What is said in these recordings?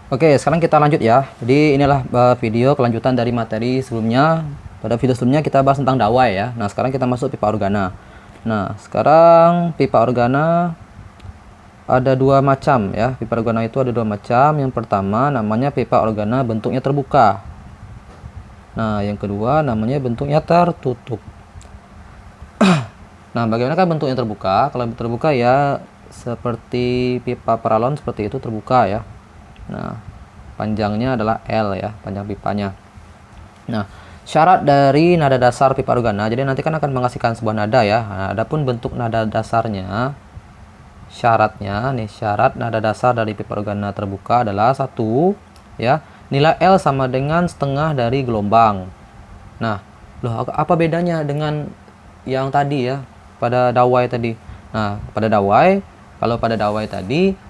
Oke, sekarang kita lanjut ya. Jadi inilah video kelanjutan dari materi sebelumnya. Pada video sebelumnya kita bahas tentang dawai ya. Nah, sekarang kita masuk pipa organa. Nah, sekarang pipa organa ada dua macam ya. Pipa organa itu ada dua macam. Yang pertama namanya pipa organa bentuknya terbuka. Nah, yang kedua namanya bentuknya tertutup. Nah, bagaimana kan bentuknya terbuka? Kalau terbuka ya seperti pipa paralon seperti itu terbuka ya. Nah, panjangnya adalah L ya, panjang pipanya. Nah, syarat dari nada dasar pipa organa, jadi nanti kan akan menghasilkan sebuah nada ya. Nah, adapun bentuk nada dasarnya, syaratnya nih, syarat nada dasar dari pipa organa terbuka adalah satu ya, nilai L sama dengan setengah dari gelombang. Nah, loh apa bedanya dengan yang tadi ya, pada dawai tadi? Nah, pada dawai, kalau pada dawai tadi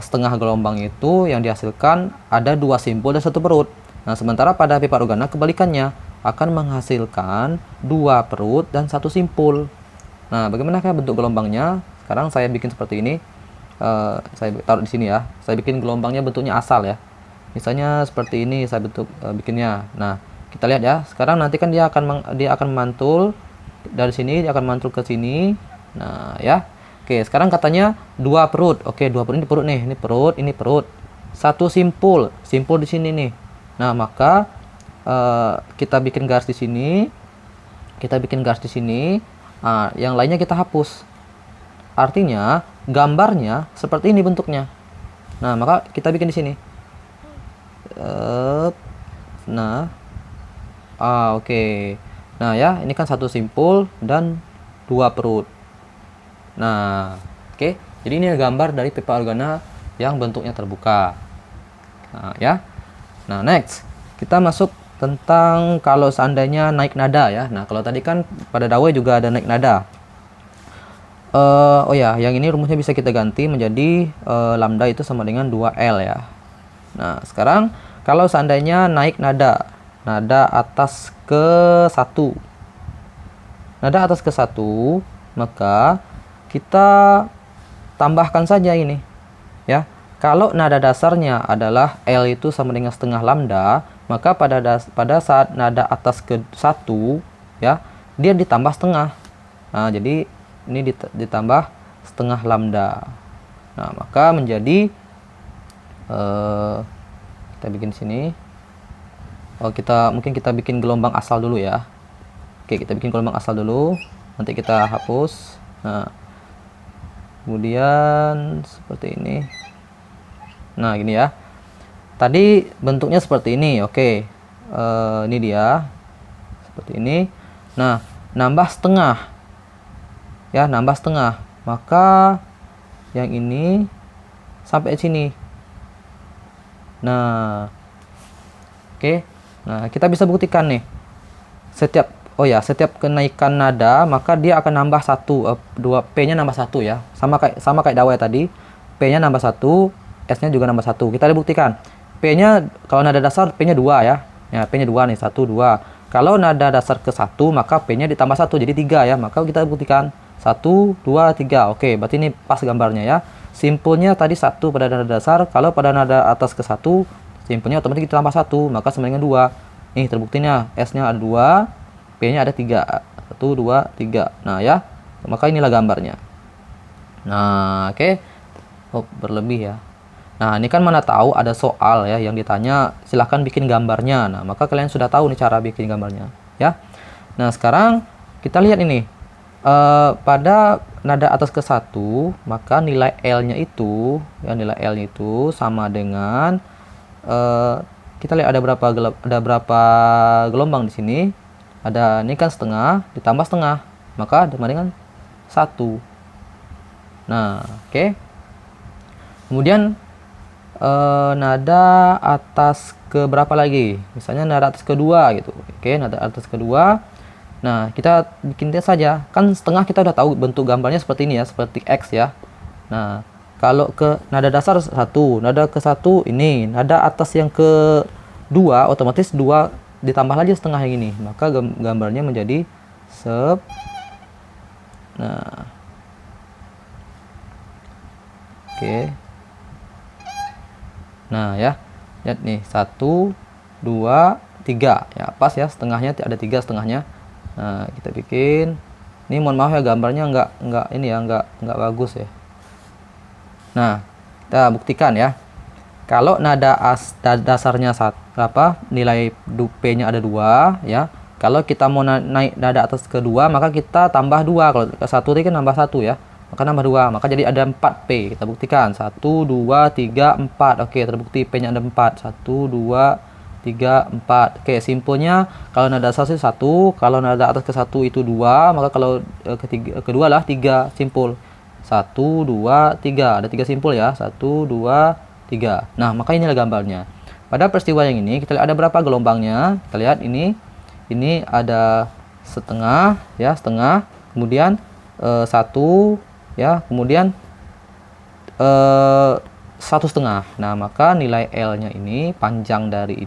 setengah gelombang itu yang dihasilkan ada dua simpul dan satu perut. Nah, sementara pada pipa organa kebalikannya, akan menghasilkan dua perut dan satu simpul. Nah, bagaimanakah bentuk gelombangnya? Sekarang saya bikin seperti ini. Saya taruh di sini ya. Saya bikin gelombangnya bentuknya asal ya. Misalnya seperti ini saya bikinnya. Nah, kita lihat ya. Sekarang nanti kan dia akan mantul dari sini, dia akan mantul ke sini. Nah, ya. Oke, sekarang katanya dua perut. Oke, dua perut, ini perut nih, ini perut, ini perut. Satu simpul, simpul di sini nih. Nah, maka kita bikin garis di sini, kita bikin garis di sini. Nah, yang lainnya kita hapus. Artinya gambarnya seperti ini bentuknya. Nah, maka kita bikin di sini. Nah, oke. Nah ya, ini kan satu simpul dan dua perut. Nah, oke. Jadi ini gambar dari pipa organa yang bentuknya terbuka. Nah, ya. Nah, next. Kita masuk tentang kalau seandainya naik nada ya. Nah, kalau tadi kan pada dawai juga ada naik nada. Oh ya, yang ini rumusnya bisa kita ganti menjadi lambda itu sama dengan 2L ya. Nah, sekarang kalau seandainya naik nada, nada atas ke 1. Nada atas ke 1, maka kita tambahkan saja ini ya. Kalau nada dasarnya adalah L itu sama dengan setengah lambda, maka pada saat nada atas ke 1 ya, dia ditambah setengah. Nah, jadi ini ditambah setengah lambda. Nah, maka menjadi kita bikin sini. Mungkin kita bikin gelombang asal dulu ya. Oke, kita bikin gelombang asal dulu. Nanti kita hapus. Nah, kemudian seperti ini. Nah, gini ya. Tadi bentuknya seperti ini. Oke, ini dia. Seperti ini. Nah, nambah setengah. Ya, nambah setengah. Maka yang ini sampai sini. Nah, oke. Nah, kita bisa buktikan nih. Setiap kenaikan nada maka dia akan nambah satu, P-nya nambah satu ya. Sama kayak dawai tadi. P-nya nambah satu, S-nya juga nambah satu. Kita buktikan. P-nya kalau nada dasar P-nya 2 ya. Ya, P-nya 2 nih, 1 2. Kalau nada dasar ke 1 maka P-nya ditambah 1 jadi 3 ya. Maka kita buktikan 1 2 3. Oke, berarti ini pas gambarnya ya. Simpulnya tadi 1 pada nada dasar, kalau pada nada atas ke 1 simpulnya otomatis ditambah 1, maka sama dengan 2. Nih terbuktinya S-nya ada 2, P-nya ada 3. 1 2 3. Nah, ya. Maka inilah gambarnya. Nah, oke. Berlebih ya. Nah, ini kan mana tahu ada soal ya yang ditanya, silahkan bikin gambarnya. Nah, maka kalian sudah tahu nih cara bikin gambarnya, ya. Nah, sekarang kita lihat ini. Pada nada atas ke 1, maka nilai L-nya itu, ya nilai L-nya itu sama dengan kita lihat ada berapa gelombang di sini. Ini kan setengah ditambah setengah, maka sama dengan 1. Nah, oke. Kemudian nada atas ke berapa lagi? Misalnya nada atas kedua gitu. Oke, nada atas kedua. Nah, kita bikin tes saja. Kan setengah kita udah tahu bentuk gambarnya seperti ini ya, seperti X ya. Nah, kalau ke nada dasar 1, nada ke 1 ini, nada atas yang ke 2 otomatis 2 ditambah lagi setengah yang ini. Maka gambarnya menjadi Nah. Oke. Nah ya, lihat nih 1, 2, 3 ya, pas ya, setengahnya ada 3 setengahnya. Nah kita bikin ini, mohon maaf ya gambarnya nggak ini ya, nggak bagus ya. Nah kita buktikan ya, kalau nada dasarnya nilai P-nya ada 2 ya. Kalau kita mau naik nada atas kedua, maka kita tambah 2. Kalau ke 1 tadi kan nambah 1 ya, maka nambah 2, maka jadi ada 4P. Kita buktikan 1, 2, 3, 4. Oke, terbukti P-nya ada 4. 1, 2, 3, 4. Oke, simpelnya kalau nada dasar sih 1, kalau nada atas ke 1 itu 2, maka kalau kedua lah 3, simpul. 1, 2, 3. Ada 3 simpul ya. 1, 2, 3. Nah, maka inilah gambarnya. Pada peristiwa yang ini kita lihat ada berapa gelombangnya. Kita lihat ini ada setengah ya, setengah, kemudian 1 ya, kemudian 1,5. Nah, maka nilai L-nya ini, panjang dari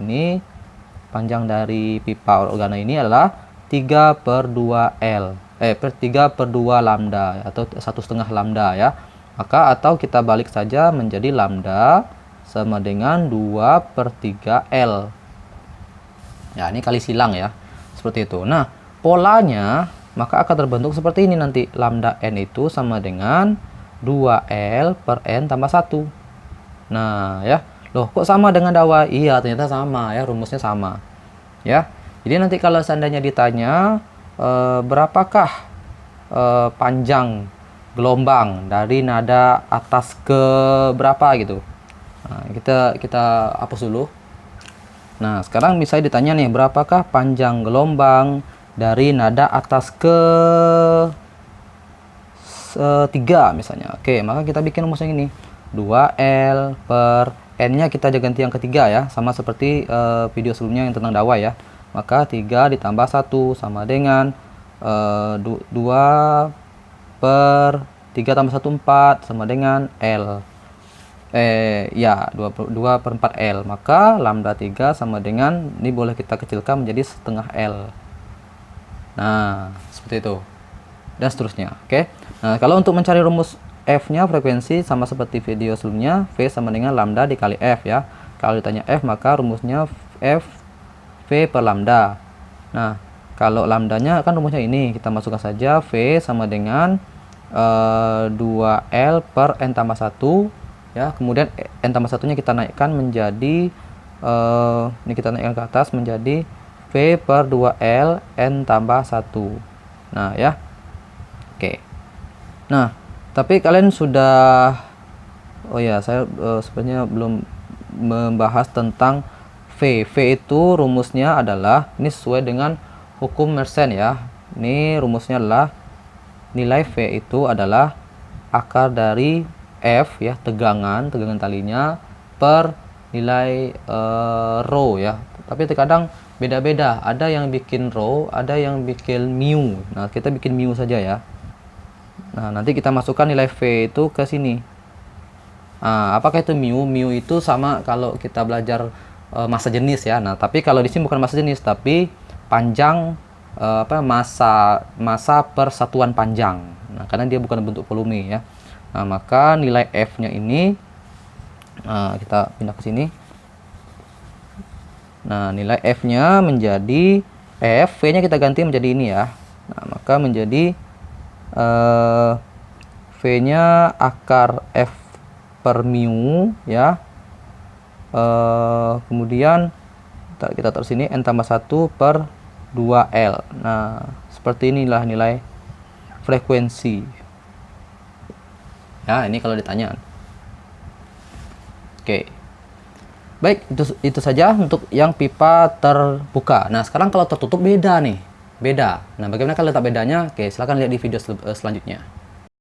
pipa organa ini adalah 3/2 L. 3/2 lambda atau 1,5 lambda ya. Maka atau kita balik saja menjadi lambda sama dengan 2/3 L. Ya, ini kali silang ya. Seperti itu. Nah, polanya maka akan terbentuk seperti ini nanti. Lambda N itu sama dengan 2L per N tambah 1. Nah ya, loh kok sama dengan dawa? Iya, ternyata sama ya, rumusnya sama ya. Jadi nanti kalau seandainya ditanya berapakah panjang gelombang dari nada atas ke berapa gitu, nah, kita hapus dulu. Nah sekarang misalnya ditanya nih, berapakah panjang gelombang dari nada atas ke 3 misalnya. Oke, maka kita bikin rumusnya ini, 2L per N-nya kita ganti yang ketiga ya, sama seperti video sebelumnya yang tentang dawa ya. Maka 3 ditambah 1 sama dengan 2 per 3 tambah 1, 4 sama dengan L. Ya, 2/4 L. Maka lambda 3 sama dengan, ini boleh kita kecilkan menjadi setengah L. Nah, seperti itu. Dan seterusnya. Oke. Nah, kalau untuk mencari rumus F-nya frekuensi sama seperti video sebelumnya, V sama dengan lambda dikali F ya. Kalau ditanya F, maka rumusnya F V per lambda. Nah, kalau lambdanya kan rumusnya ini, kita masukkan saja V sama dengan 2L per N tambah 1 ya. Kemudian N tambah 1 nya kita naikkan menjadi ini kita naikkan ke atas menjadi V per 2L N tambah 1. Nah ya. Oke. Nah, tapi kalian sudah, oh ya, saya sebenarnya belum membahas tentang V. V itu rumusnya adalah, ini sesuai dengan hukum Mersenne ya. Ini rumusnya adalah nilai V itu adalah akar dari F ya, tegangan talinya per nilai rho ya. Tapi terkadang beda-beda, ada yang bikin rho, ada yang bikin mu. Nah, kita bikin mu saja ya. Nah, nanti kita masukkan nilai V itu ke sini. Nah, apakah itu mu? Mu itu sama kalau kita belajar massa jenis ya. Nah, tapi kalau di sini bukan massa jenis, tapi panjang massa per satuan panjang. Nah, karena dia bukan bentuk volume ya. Nah, maka nilai F-nya ini kita pindah ke sini. Nah, nilai F-nya menjadi F, V-nya kita ganti menjadi ini ya. Nah, maka menjadi V-nya akar F per mu ya. Kemudian kita taruh sini N tambah 1 per 2L. Nah, seperti inilah nilai frekuensi. Ya, ini kalau ditanya. Oke. Baik, itu saja untuk yang pipa terbuka. Nah, sekarang kalau tertutup beda nih. Beda. Nah, bagaimana kalau letak bedanya? Oke, silahkan lihat di video selanjutnya.